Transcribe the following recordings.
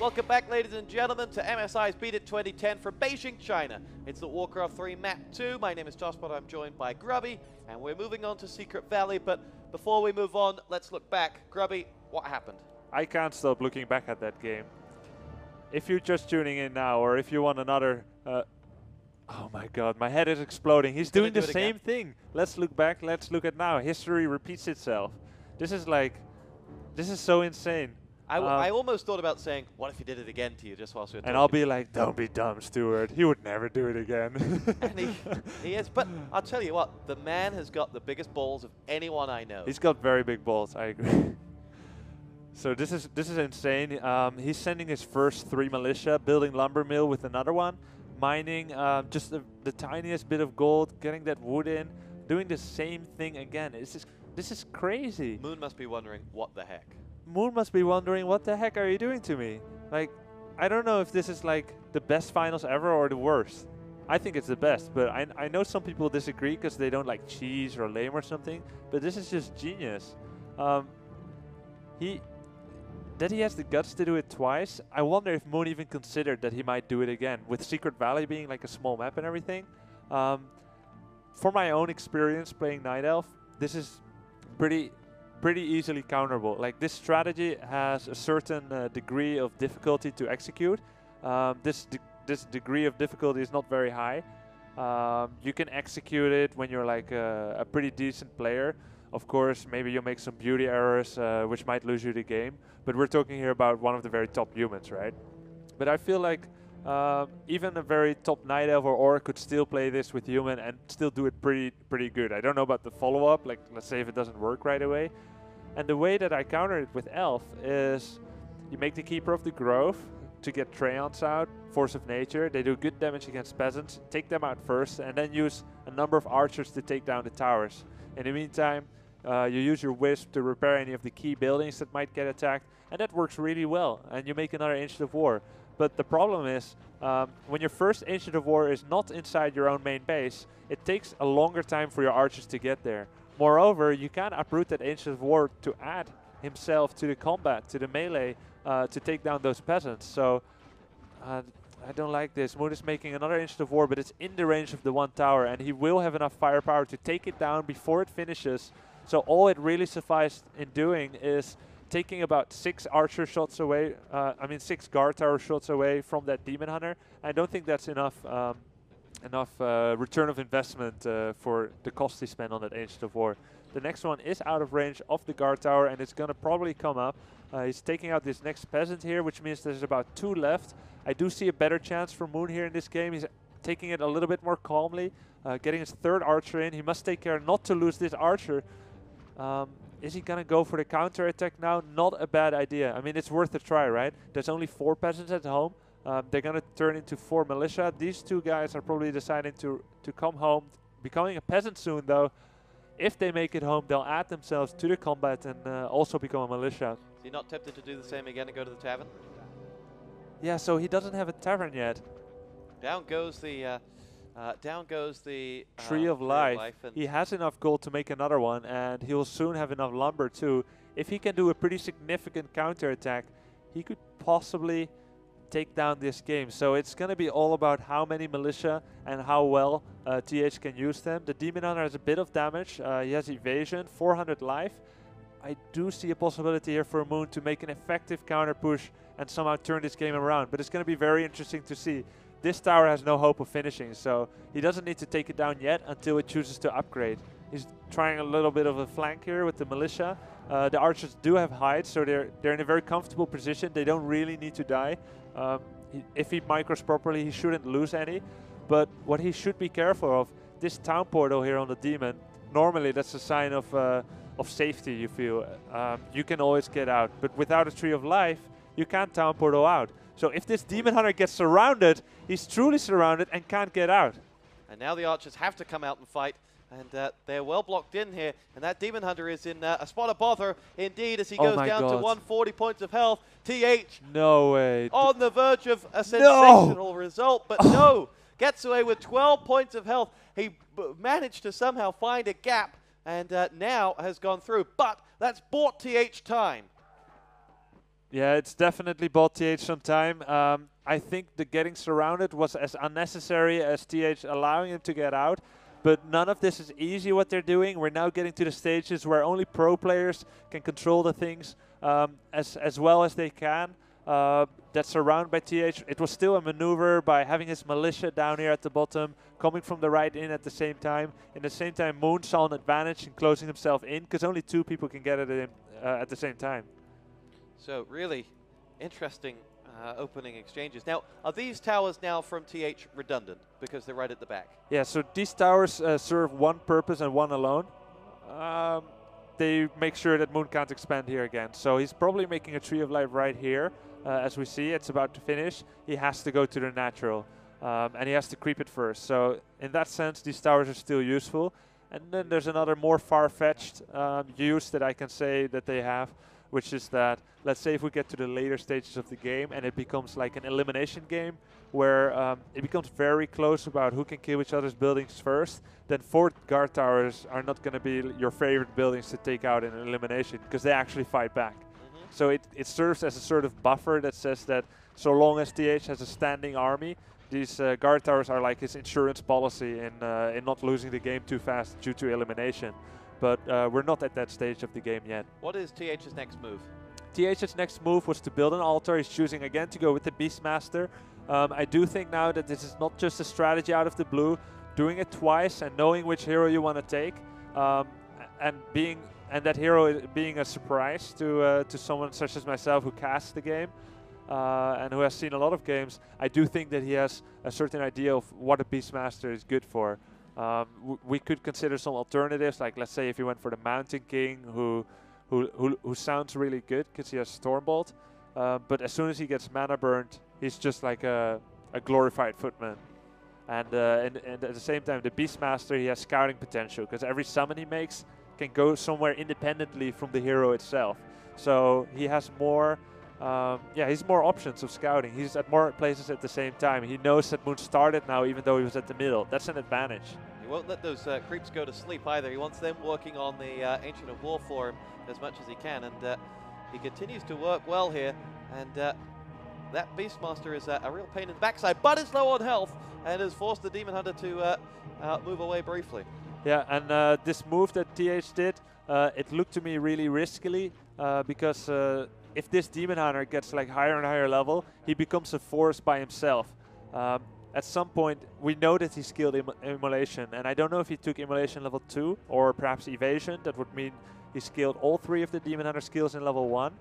Welcome back, ladies and gentlemen, to MSI's Beat It 2010 from Beijing, China. It's the Warcraft 3 Map 2. My name is TosspoT. I'm joined by Grubby, and we're moving on to Secret Valley. But before we move on, let's look back. Grubby, what happened? I can't stop looking back at that game. If you're just tuning in now, or if you want another... oh my god, my head is exploding. He's doing the same thing. Let's look back, let's look at now. History repeats itself. This is so insane. I almost thought about saying, what if he did it again to you just whilst we were talking? And I'll be like, don't be dumb, Stuart. He would never do it again. And he is. But I'll tell you what, the man has got the biggest balls of anyone I know. He's got very big balls, I agree. So this is insane. He's sending his first 3 militia, building lumber mill with another one, mining just the tiniest bit of gold, getting that wood in, doing the same thing again. This is crazy. Moon must be wondering, what the heck? Moon must be wondering, what the heck are you doing to me? Like, I don't know if this is like the best finals ever or the worst. I think it's the best, but I know some people disagree because they don't like cheese or lame or something, but this is just genius. That he has the guts to do it twice. I wonder if Moon even considered that he might do it again, with Secret Valley being like a small map and everything. For my own experience playing Night Elf, this is pretty easily counterable. Like, this strategy has a certain degree of difficulty to execute. This degree of difficulty is not very high. You can execute it when you're like a pretty decent player. Of course, maybe you'll make some beauty errors, which might lose you the game. But we're talking here about one of the very top humans, right? But I feel like even a very top Night Elf or Orc could still play this with human and still do it pretty good. I don't know about the follow-up, like let's say if it doesn't work right away. And the way that I counter it with Elf is you make the Keeper of the Grove to get Treants out, Force of Nature. They do good damage against peasants. Take them out first and then use a number of archers to take down the towers. In the meantime, you use your Wisp to repair any of the key buildings that might get attacked, and that works really well. And you make another Ancient of War. But the problem is, when your first Ancient of War is not inside your own main base, it takes a longer time for your archers to get there. Moreover, you can uproot that Ancient of War to add himself to the combat, to the melee, to take down those peasants. So, I don't like this. Moon is making another Ancient of War, but it's in the range of the one tower, and he will have enough firepower to take it down before it finishes. So all it really sufficed in doing is taking about 6 archer shots away, 6 guard tower shots away from that Demon Hunter. I don't think that's enough return of investment for the cost he spent on that Ancient of War. The next one is out of range of the guard tower, and it's going to probably come up. He's taking out this next peasant here, which means there's about 2 left. I do see a better chance for Moon here in this game. He's taking it a little bit more calmly, getting his 3rd archer in. He must take care not to lose this archer. Is he going to go for the counter attack now? Not a bad idea. I mean, it's worth a try, right? There's only 4 peasants at home. They're going to turn into 4 militia. These 2 guys are probably deciding to come home, becoming a peasant soon, though. If they make it home, they'll add themselves to the combat and also become a militia. Is he not tempted to do the same again and go to the tavern? Yeah, so he doesn't have a tavern yet. Down goes the Tree of Life. He has enough gold to make another one, and he'll soon have enough lumber too. If he can do a pretty significant counter attack, he could possibly take down this game. So it's going to be all about how many militia and how well TH can use them. The Demon Hunter has a bit of damage. He has evasion, 400 life. I do see a possibility here for Moon to make an effective counter push and somehow turn this game around. But it's going to be very interesting to see. This tower has no hope of finishing, so he doesn't need to take it down yet until it chooses to upgrade. He's trying a little bit of a flank here with the militia. The archers do have hides, so they're in a very comfortable position. They don't really need to die. If he micros properly, he shouldn't lose any. But what he should be careful of, this town portal here on the demon, normally that's a sign of safety, you feel. You can always get out, but without a Tree of Life, you can't town portal out. So if this Demon Hunter gets surrounded, he's truly surrounded and can't get out. And now the archers have to come out and fight, and they're well blocked in here. And that Demon Hunter is in a spot of bother indeed as he goes down to 140 points of health. TH no way. On the verge of a sensational result, but no, gets away with 12 points of health. He managed to somehow find a gap – and now has gone through. But that's bought TH time. 140 points Yeah, it's definitely bought TH some time. I think the getting surrounded was as unnecessary as TH allowing him to get out. But none of this is easy what they're doing. We're now getting to the stages where only pro players can control the things as well as they can. That's surrounded by TH. It was still a maneuver by having his militia down here at the bottom, coming from the right in at the same time. In the same time, Moon saw an advantage in closing himself in, because only 2 people can get at him at the same time. So really interesting opening exchanges. Now, are these towers now from TH redundant because they're right at the back? Yeah, so these towers serve one purpose and one alone. They make sure that Moon can't expand here again. So he's probably making a Tree of Life right here. As we see, it's about to finish. He has to go to the natural, and he has to creep it first. So in that sense, these towers are still useful. And then there's another more far-fetched use that I can say that they have, which is that, let's say if we get to the later stages of the game and it becomes like an elimination game where it becomes very close about who can kill each other's buildings first, then 4 guard towers are not going to be your favorite buildings to take out in an elimination, because they actually fight back. So it serves as a sort of buffer that says that so long as TH has a standing army, these guard towers are like his insurance policy in not losing the game too fast due to elimination. But we're not at that stage of the game yet. What is TH's next move? TH's next move was to build an altar. He's choosing again to go with the Beastmaster. I do think now that this is not just a strategy out of the blue. Doing it twice and knowing which hero you want to take, and that hero being a surprise to someone such as myself who casts the game and who has seen a lot of games, I do think that he has a certain idea of what a Beastmaster is good for. We could consider some alternatives, like let's say if you went for the Mountain King, who sounds really good because he has Stormbolt, but as soon as he gets mana burned, he's just like a glorified footman. And at the same time, the Beastmaster, he has scouting potential, because every summon he makes can go somewhere independently from the hero itself. So he has more, he's more options of scouting. He's at more places at the same time. He knows that Moon started now, even though he was at the middle. That's an advantage. He won't let those creeps go to sleep either. He wants them working on the Ancient of War for him as much as he can, and he continues to work well here. And that Beastmaster is a real pain in the backside, but is low on health and has forced the Demon Hunter to move away briefly. Yeah, and this move that TH did, it looked to me really riskily, because if this Demon Hunter gets like higher and higher level, he becomes a force by himself. At some point, we know that he skilled Immolation, and I don't know if he took Immolation level 2 or perhaps Evasion. That would mean he skilled all 3 of the Demon Hunter skills in level 1.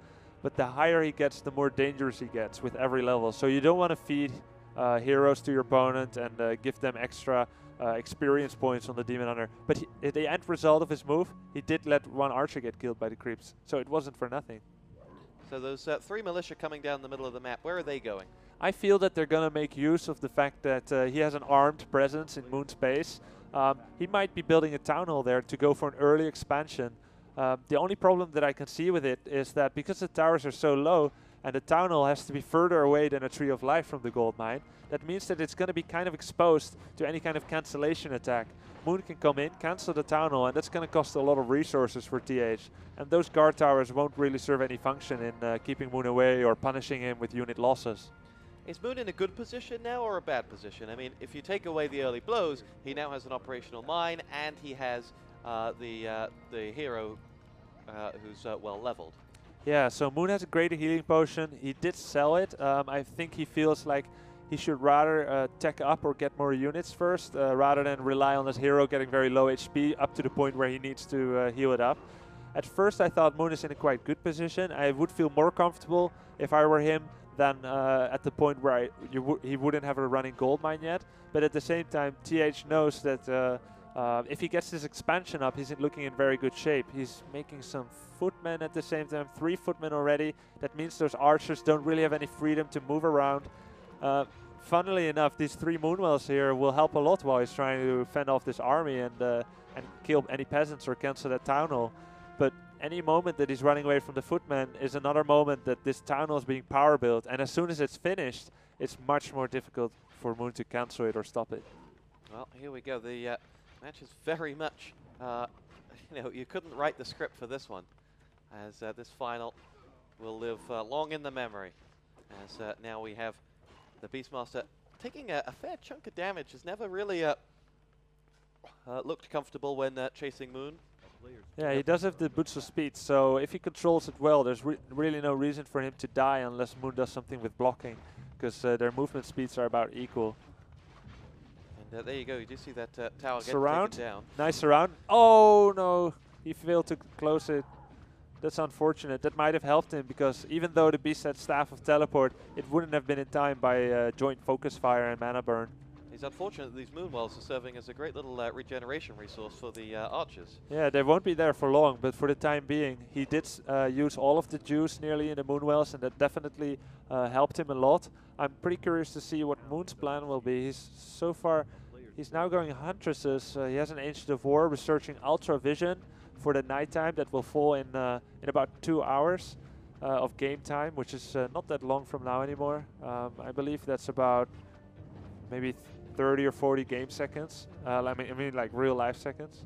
But the higher he gets, the more dangerous he gets with every level. So you don't want to feed heroes to your opponent and give them extra experience points on the Demon Hunter. But the end result of his move, he did let 1 archer get killed by the creeps. So it wasn't for nothing. So those 3 militia coming down the middle of the map, where are they going? I feel that they're going to make use of the fact that he has an armed presence in Moon's base. He might be building a town hall there to go for an early expansion. The only problem that I can see with it is that because the towers are so low and the town hall has to be further away than a Tree of Life from the gold mine, that means that it's going to be kind of exposed to any kind of cancellation attack. Moon can come in, cancel the town hall, and that's going to cost a lot of resources for TH. And those guard towers won't really serve any function in keeping Moon away or punishing him with unit losses. Is Moon in a good position now or a bad position? I mean, if you take away the early blows, he now has an operational mine and he has the hero who's well leveled. Yeah, so Moon has a greater healing potion. He did sell it. I think he feels like he should rather tech up or get more units first, rather than rely on his hero getting very low HP up to the point where he needs to heal it up. At first I thought Moon is in a quite good position. I would feel more comfortable if I were him than at the point where he wouldn't have a running gold mine yet. But at the same time, TH knows that if he gets this expansion up, he's looking in very good shape. He's making some footmen at the same time, 3 footmen already. That means those archers don't really have any freedom to move around. Funnily enough, these 3 Moonwells here will help a lot while he's trying to fend off this army and kill any peasants or cancel that town hall. But any moment that he's running away from the footmen is another moment that this town hall is being power built, and as soon as it's finished, it's much more difficult for Moon to cancel it or stop it. Well, here we go. The match is very much, you couldn't write the script for this one, as this final will live long in the memory. As now we have the Beastmaster taking a fair chunk of damage. Has never really looked comfortable when chasing Moon. Yeah, he does have the boots of speed, so if he controls it well, there's really no reason for him to die unless Moon does something with blocking, because their movement speeds are about equal. And there you go, you do see that tower get Surround, taken down. nice surround. Oh no, he failed to close it. That's unfortunate. That might have helped him, because even though the beast had Staff of Teleport, it wouldn't have been in time by joint focus fire and mana burn. It's unfortunate that these Moonwells are serving as a great little regeneration resource for the archers. Yeah, they won't be there for long, but for the time being, he did use all of the juice nearly in the Moonwells, and that definitely helped him a lot. I'm pretty curious to see what Moon's plan will be. He's now going Huntresses. He has an Ancient of War, researching Ultra Vision for the nighttime that will fall in about 2 hours of game time, which is not that long from now anymore. I believe that's about maybe 30 or 40 game seconds. I mean like real life seconds.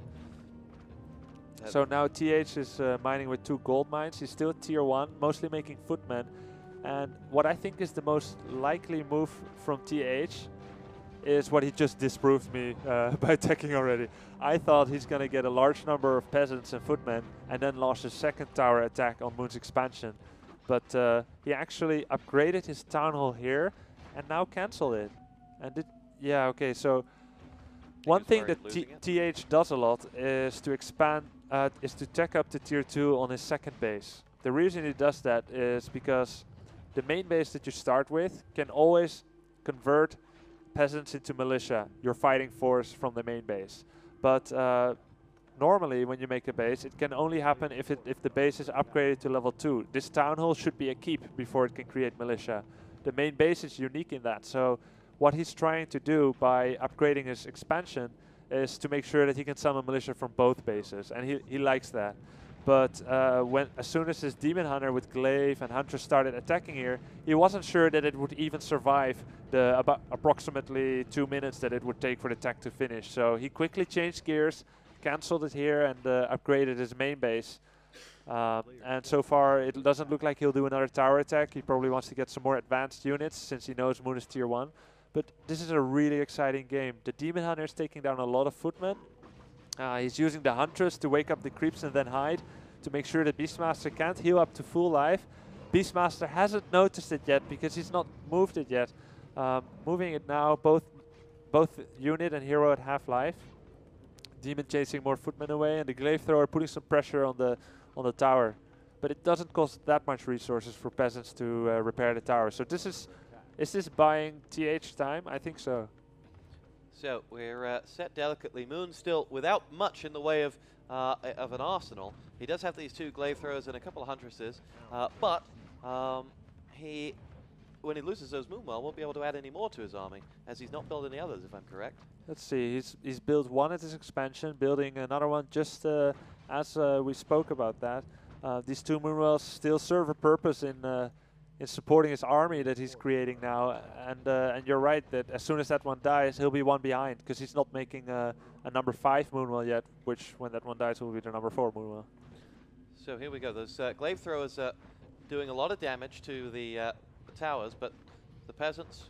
So now TH is mining with 2 gold mines. He's still tier 1, mostly making footmen. And what I think is the most likely move from TH is what he just disproved me by attacking already. I thought he's going to get a large number of peasants and footmen and then launch a second tower attack on Moon's expansion. But he actually upgraded his town hall here and now cancelled it. And yeah, okay, so one thing that TH does a lot is to expand, is to tech up to tier 2 on his second base. The reason he does that is because the main base that you start with can always convert peasants into militia, your fighting force from the main base. But normally when you make a base, it can only happen if the base is upgraded to level 2. This town hall should be a keep before it can create militia. The main base is unique in that, so what he's trying to do by upgrading his expansion is to make sure that he can summon militia from both bases, and he likes that. But as soon as his Demon Hunter with Glaive and Hunter started attacking here, he wasn't sure that it would even survive the approximately 2 minutes that it would take for the attack to finish. So he quickly changed gears, cancelled it here, and upgraded his main base. And so far it doesn't look like he'll do another tower attack. He probably wants to get some more advanced units since he knows Moon is tier 1. But this is a really exciting game. The Demon Hunter is taking down a lot of footmen. He's using the Huntress to wake up the creeps and then hide to make sure that Beastmaster can't heal up to full life. Beastmaster hasn't noticed it yet because he's not moved it yet. Moving it now, both unit and hero at half life. Demon chasing more footmen away, and the Glaive Thrower putting some pressure on the tower. But it doesn't cost that much resources for peasants to repair the tower. So this is this buying TH time? I think so. So we're set delicately. Moon still without much in the way of an arsenal. He does have these 2 Glaive Throwers and a couple of Huntresses, but when he loses those Moonwell, won't be able to add any more to his army, as he's not built any others, if I'm correct. Let's see, he's built 1 at his expansion, building another one just as we spoke about that. These 2 Moonwells still serve a purpose in supporting his army that he's creating now, and you're right that as soon as that one dies, he'll be 1 behind, because he's not making a number 5 Moonwell yet, which when that one dies will be the number 4 Moonwell. So here we go, those Glaive Throwers doing a lot of damage to the towers, but the peasants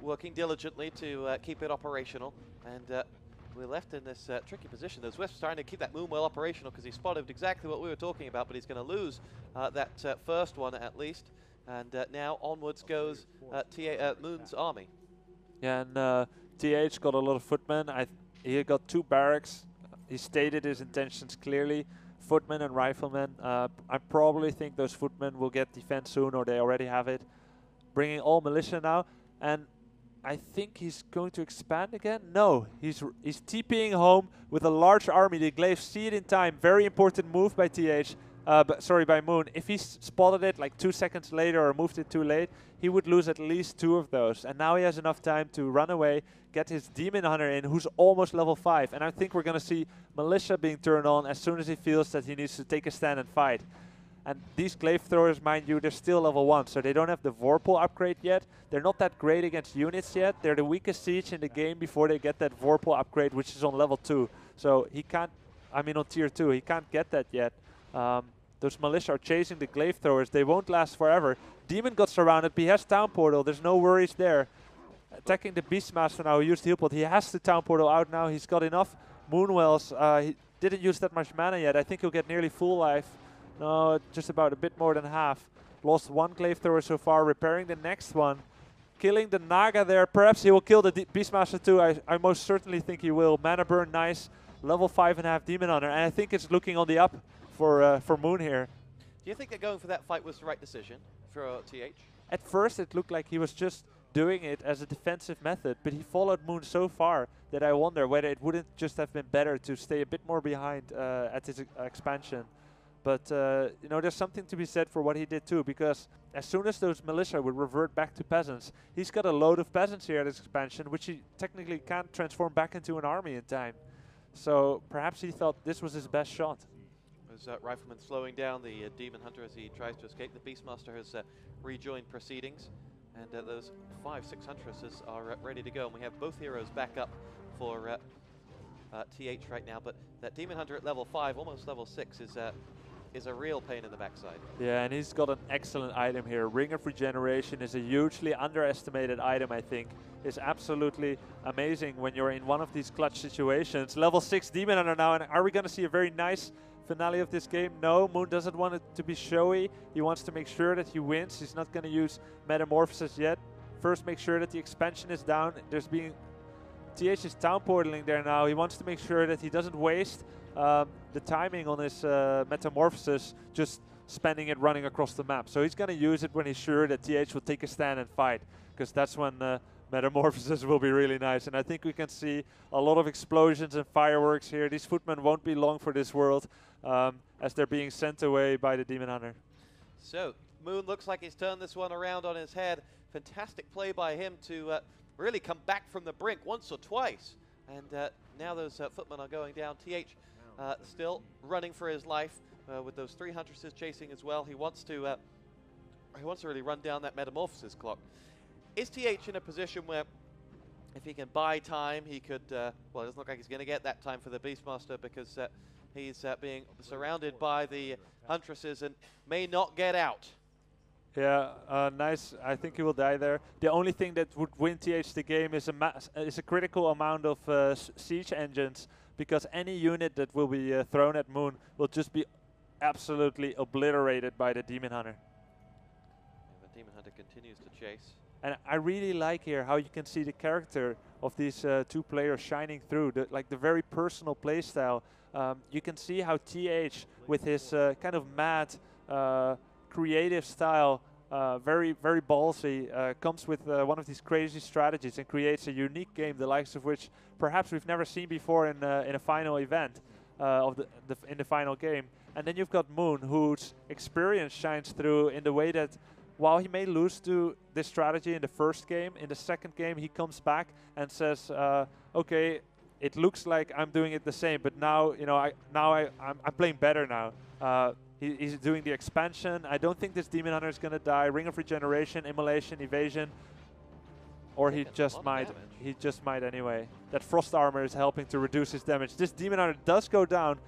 working diligently to keep it operational, and we're left in this tricky position. There's Wisp starting to keep that Moonwell operational because he spotted exactly what we were talking about, but he's going to lose that first one at least. And now onwards goes Moon's army. Yeah, and TH got a lot of footmen. He got 2 barracks. He stated his intentions clearly. Footmen and riflemen. I probably think those footmen will get defense soon, or they already have it. Bringing all militia now, and I think he's going to expand again. No, he's TPing home with a large army. The Glaive see it in time. Very important move by TH. By Moon. If he spotted it like 2 seconds later or moved it too late, he would lose at least 2 of those. And now he has enough time to run away, get his Demon Hunter in, who's almost level 5. And I think we're going to see Militia being turned on as soon as he feels that he needs to take a stand and fight. And these Glaive Throwers, mind you, they're still level 1, so they don't have the Vorpal upgrade yet. They're not that great against units yet. They're the weakest siege in the game before they get that Vorpal upgrade, which is on level 2. So he can't, on tier 2, he can't get that yet. Those militia are chasing the glaive throwers. They won't last forever. Demon got surrounded, but he has town portal. There's no worries there. Attacking the Beastmaster now. He used heal pot. He has the town portal out now. He's got enough Moonwells. He didn't use that much mana yet. I think he'll get nearly full life. No, just about a bit more than half. Lost one glaive thrower so far. Repairing the next one. Killing the Naga there. Perhaps he will kill the Beastmaster too. I most certainly think he will. Mana burn, nice. Level 5.5 Demon Hunter. And I think it's looking on the up for Moon here. Do you think that going for that fight was the right decision for TH? At first it looked like he was just doing it as a defensive method, but he followed Moon so far that I wonder whether it wouldn't just have been better to stay a bit more behind at his expansion. But you know, there's something to be said for what he did too, because as soon as those militia would revert back to peasants, he's got a load of peasants here at his expansion, which he technically can't transform back into an army in time. So perhaps he thought this was his best shot. As Rifleman slowing down the Demon Hunter as he tries to escape. The Beastmaster has rejoined proceedings, and those 5-6 Huntresses are ready to go. And we have both heroes back up for TH right now, but that Demon Hunter at level 5, almost level 6, is a real pain in the backside. Yeah, and he's got an excellent item here. Ring of Regeneration is a hugely underestimated item, I think. It's absolutely amazing when you're in one of these clutch situations. Level 6 Demon Hunter now, and are we going to see a very nice finale of this game? No, Moon doesn't want it to be showy. He wants to make sure that he wins. He's not going to use Metamorphosis yet. First, make sure that the expansion is down. There's being TH is town portaling there now. He wants to make sure that he doesn't waste the timing on his Metamorphosis, just spending it running across the map. So he's going to use it when he's sure that TH will take a stand and fight, because that's when Metamorphosis will be really nice. And I think we can see a lot of explosions and fireworks here. These footmen won't be long for this world as they're being sent away by the Demon Hunter. So Moon looks like he's turned this one around on his head. Fantastic play by him to really come back from the brink once or twice. And now those footmen are going down. TH still running for his life with those 3 Huntresses chasing as well. He wants to really run down that Metamorphosis clock. Is TH in a position where if he can buy time, he could, well, it doesn't look like he's going to get that time for the Beastmaster, because he's being surrounded by the Huntresses and may not get out. Yeah, nice. I think he will die there. The only thing that would win TH the game is a critical amount of siege engines, because any unit that will be thrown at Moon will just be absolutely obliterated by the Demon Hunter. Yeah, the Demon Hunter continues to chase. And I really like here how you can see the character of these two players shining through, the very personal playstyle. You can see how TH, with his kind of mad, creative style, very ballsy, comes with one of these crazy strategies and creates a unique game, the likes of which perhaps we've never seen before in a final event in the final game. And then you've got Moon, whose experience shines through in the way that, while he may lose to this strategy in the first game, in the second game he comes back and says, okay, it looks like I'm doing it the same, but now, you know, I'm playing better now. He's doing the expansion. I don't think this Demon Hunter is going to die. Ring of Regeneration, Immolation, Evasion, or he just might. He just might anyway. That Frost Armor is helping to reduce his damage. This Demon Hunter does go down,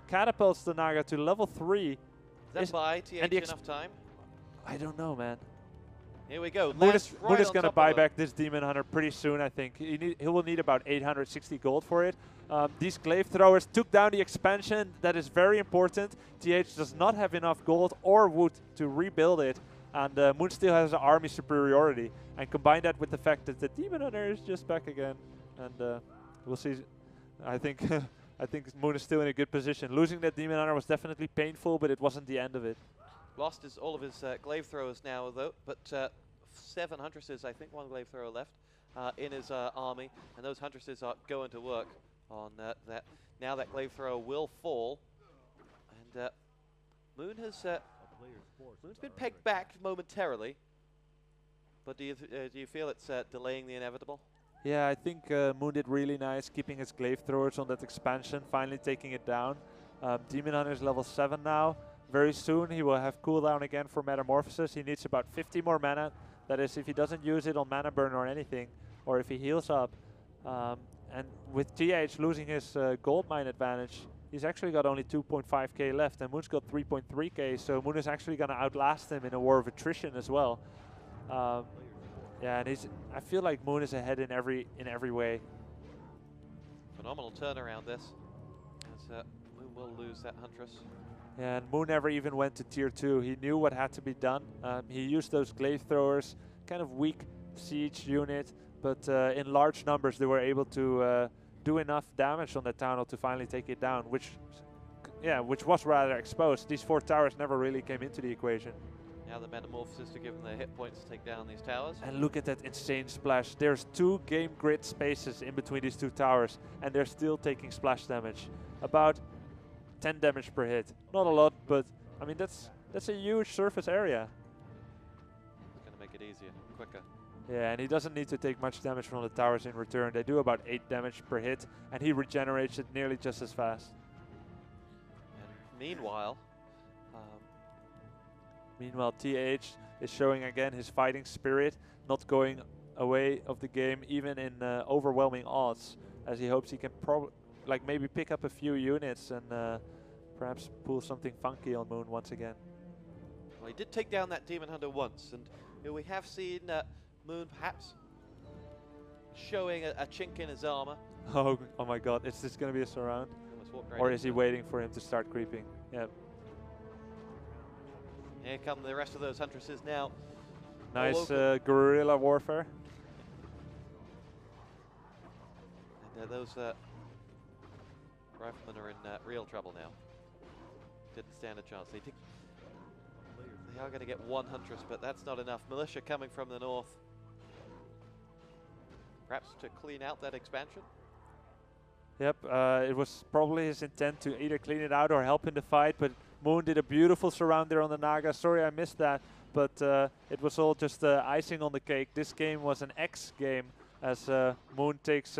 catapults the Naga to level 3. Does that buy TH enough time? I don't know, man. Here we go. Moon is going to buy back this Demon Hunter pretty soon, I think. He will need about 860 gold for it. These glaive throwers took down the expansion. That is very important. TH does not have enough gold or wood to rebuild it. And Moon still has an army superiority. And combine that with the fact that the Demon Hunter is just back again. And we'll see. I think I think Moon is still in a good position. Losing that Demon Hunter was definitely painful, but it wasn't the end of it. Lost all of his glaive throwers now, though, but 7 Huntresses, I think 1 glaive thrower left in his army, and those Huntresses are going to work on that. Now that glaive thrower will fall, and Moon has Moon's been pegged back momentarily, but do you feel it's delaying the inevitable? Yeah, I think Moon did really nice, keeping his glaive throwers on that expansion, finally taking it down. Demon Hunter is level 7 now. Very soon he will have cooldown again for Metamorphosis. He needs about 50 more mana. That is, if he doesn't use it on mana burn or anything, or if he heals up. And with TH losing his gold mine advantage, he's actually got only 2.5k left, and Moon's got 3.3k, so Moon is actually going to outlast him in a war of attrition as well. Yeah, and I feel like Moon is ahead in every way. Phenomenal turnaround this, as Moon will lose that Huntress. Yeah, and Moon never even went to tier 2. He knew what had to be done. He used those glaive throwers, kind of weak siege unit, but in large numbers they were able to do enough damage on that town hall to finally take it down, which was rather exposed. These 4 towers never really came into the equation. Now the Metamorphosis to give them the hit points to take down these towers. And look at that insane splash. There's 2 game grid spaces in between these 2 towers, and they're still taking splash damage. About 10 damage per hit. Not a lot, but I mean that's a huge surface area. It's going to make it easier, quicker. Yeah, and he doesn't need to take much damage from the towers in return. They do about 8 damage per hit, and he regenerates it nearly just as fast. And meanwhile, TH is showing again his fighting spirit, not going away of the game even in overwhelming odds, as he hopes he can maybe pick up a few units and perhaps pull something funky on Moon once again. Well, he did take down that Demon Hunter once, and we have seen Moon perhaps showing a chink in his armor. Oh my god, is this going to be a surround? Or is he waiting for him to start creeping? Yep. Here come the rest of those Huntresses now. Nice guerrilla warfare. And those riflemen are in real trouble now. Didn't stand a chance. They are going to get 1 Huntress, but that's not enough. Militia coming from the north. Perhaps to clean out that expansion? Yep, it was probably his intent to either clean it out or help in the fight, but Moon did a beautiful surround there on the Naga. Sorry I missed that, but it was all just icing on the cake. This game was an X game, as Moon takes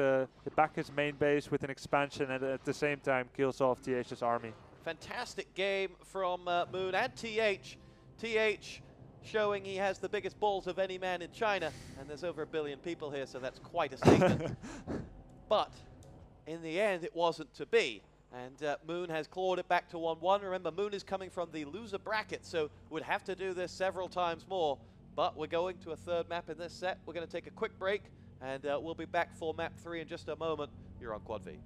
back his main base with an expansion and at the same time kills off TH's army. Fantastic game from Moon and TH. TH showing he has the biggest balls of any man in China, and there's over 1 billion people here, so that's quite a statement. But in the end, it wasn't to be. And Moon has clawed it back to 1-1. Remember, Moon is coming from the loser bracket, so would have to do this several times more. But we're going to a 3rd map in this set. We're going to take a quick break, and we'll be back for map 3 in just a moment. You're on Quad V.